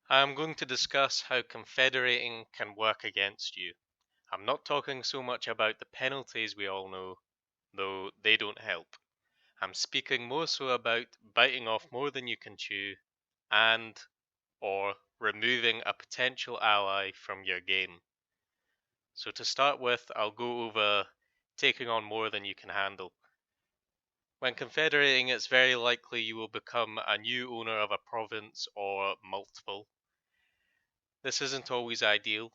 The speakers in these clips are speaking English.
I'm going to discuss how confederating can work against you. I'm not talking so much about the penalties we all know, though they don't help. I'm speaking more so about biting off more than you can chew and or removing a potential ally from your game. So to start with, I'll go over taking on more than you can handle. When confederating, it's very likely you will become a new owner of a province or multiple. This isn't always ideal.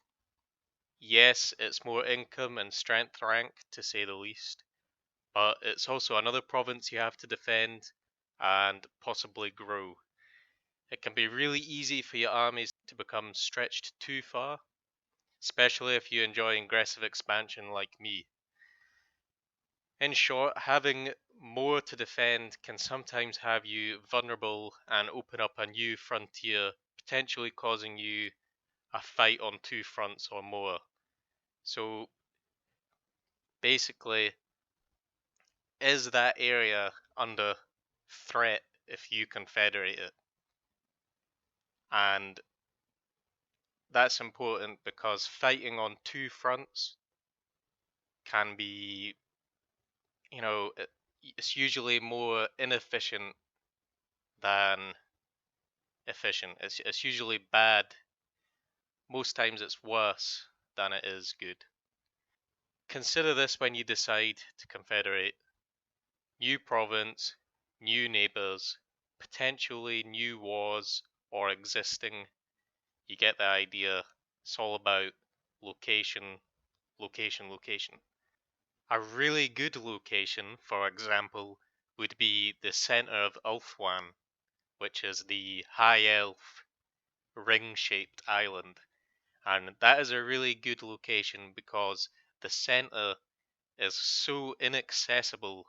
Yes, it's more income and strength rank, to say the least, but it's also another province you have to defend and possibly grow. It can be really easy for your armies to become stretched too far, especially if you enjoy aggressive expansion like me. In short, having more to defend can sometimes have you vulnerable and open up a new frontier, potentially causing you a fight on two fronts or more. So basically, is that area under threat if you confederate it? And that's important because fighting on two fronts can be, it's usually more inefficient than efficient. It's usually bad. Most times it's worse than it is good. Consider this when you decide to confederate. New province, new neighbors, potentially new wars or existing. You get the idea. It's all about location, location, location. A really good location, for example, would be the center of Ulthuan, which is the high elf ring-shaped island. And that is a really good location because the center is so inaccessible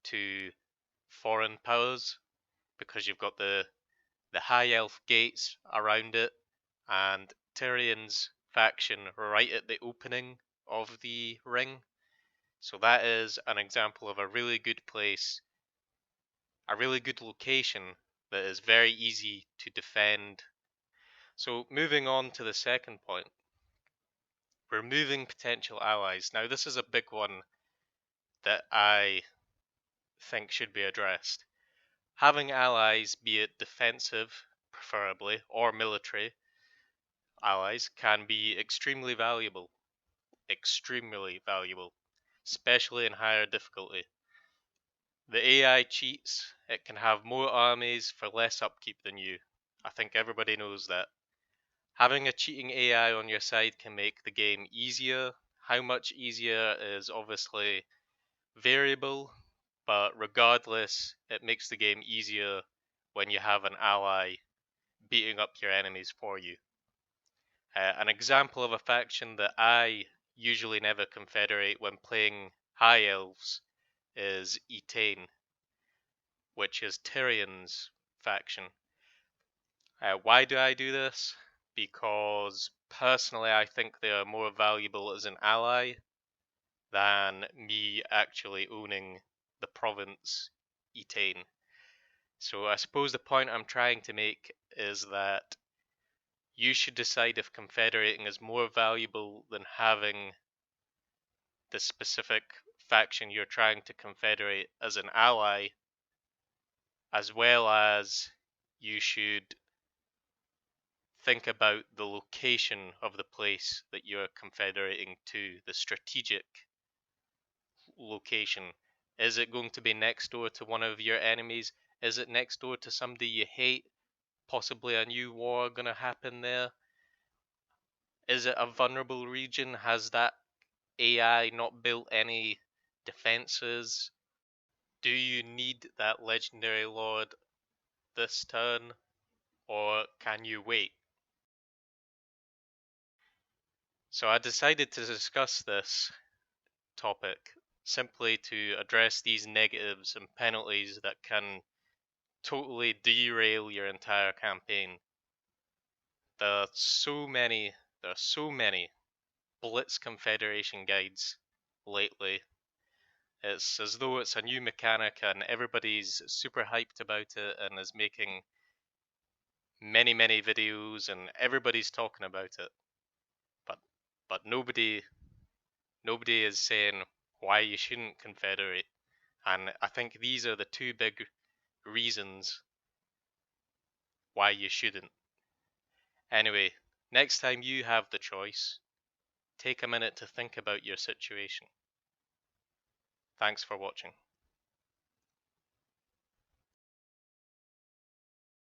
to foreign powers because you've got the high elf gates around it and Tyrion's faction right at the opening of the ring. So that is an example of a really good place, a really good location that is very easy to defend. So moving on to the second point, removing potential allies. Now this is a big one that I think should be addressed. Having allies, be it defensive, preferably, or military allies, can be extremely valuable, especially in higher difficulty. The AI cheats, it can have more armies for less upkeep than you. I think everybody knows that. Having a cheating AI on your side can make the game easier. How much easier is obviously variable, but regardless, it makes the game easier when you have an ally beating up your enemies for you. An example of a faction that I usually never confederate when playing High Elves is Etain, which is Tyrion's faction. Why do I do this? Because personally I think they are more valuable as an ally than me actually owning the province Etain. So I suppose the point I'm trying to make is that you should decide if confederating is more valuable than having the specific faction you're trying to confederate as an ally, as well as you should think about the location of the place that you're confederating to, the strategic location. Is it going to be next door to one of your enemies? Is it next door to somebody you hate? Possibly a new war going to happen there? Is it a vulnerable region? Has that AI not built any defenses? Do you need that legendary lord this turn, or can you wait? So I decided to discuss this topic simply to address these negatives and penalties that can totally derail your entire campaign. There are so many, there are so many Blitz Confederation guides lately. It's as though it's a new mechanic and everybody's super hyped about it and is making many videos and everybody's talking about it, but nobody is saying why you shouldn't confederate. And I think these are the two big reasons why you shouldn't. Anyway, next time you have the choice, take a minute to think about your situation. Thanks for watching.